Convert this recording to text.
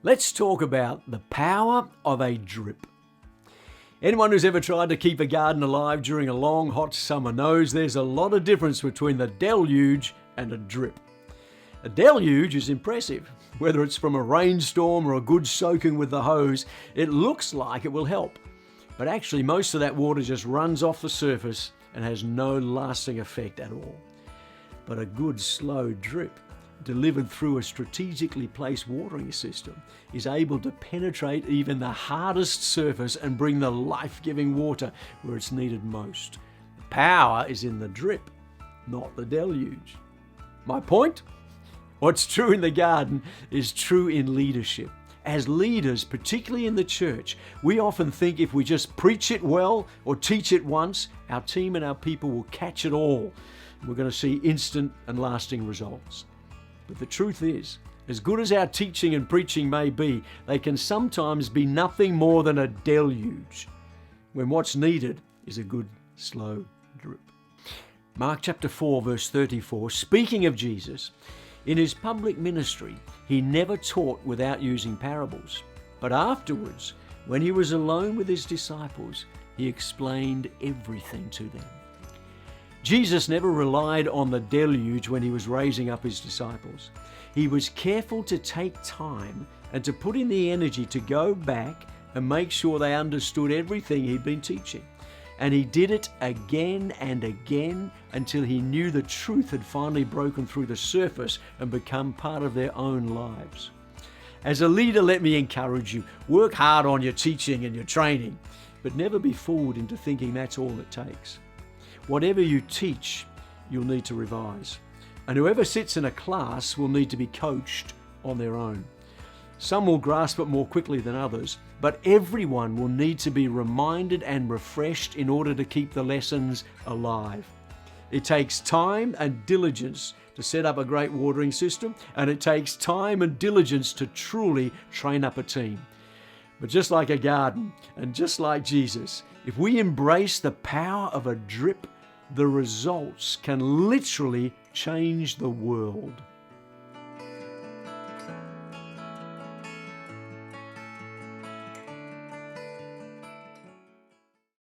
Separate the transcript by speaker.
Speaker 1: Let's talk about the power of a drip. Anyone who's ever tried to keep a garden alive during a long hot summer knows there's a lot of difference between the deluge and a drip. A deluge is impressive. Whether it's from a rainstorm or a good soaking with the hose, it looks like it will help. But actually most of that water just runs off the surface and has no lasting effect at all. But a good slow drip, delivered through a strategically placed watering system, is able to penetrate even the hardest surface and bring the life-giving water where it's needed most. The power is in the drip, not the deluge. My point? What's true in the garden is true in leadership. As leaders, particularly in the church, we often think if we just preach it well or teach it once, our team and our people will catch it all. We're going to see instant and lasting results. But the truth is, as good as our teaching and preaching may be, they can sometimes be nothing more than a deluge, when what's needed is a good, slow drip. Mark chapter 4, verse 34, speaking of Jesus, in his public ministry, he never taught without using parables. But afterwards, when he was alone with his disciples, he explained everything to them. Jesus never relied on the deluge when he was raising up his disciples. He was careful to take time and to put in the energy to go back and make sure they understood everything he'd been teaching. And he did it again and again until he knew the truth had finally broken through the surface and become part of their own lives. As a leader, let me encourage you, work hard on your teaching and your training, but never be fooled into thinking that's all it takes. Whatever you teach, you'll need to revise. And whoever sits in a class will need to be coached on their own. Some will grasp it more quickly than others, but everyone will need to be reminded and refreshed in order to keep the lessons alive. It takes time and diligence to set up a great watering system, and it takes time and diligence to truly train up a team. But just like a garden, and just like Jesus, if we embrace the power of a drip, the results can literally change the world.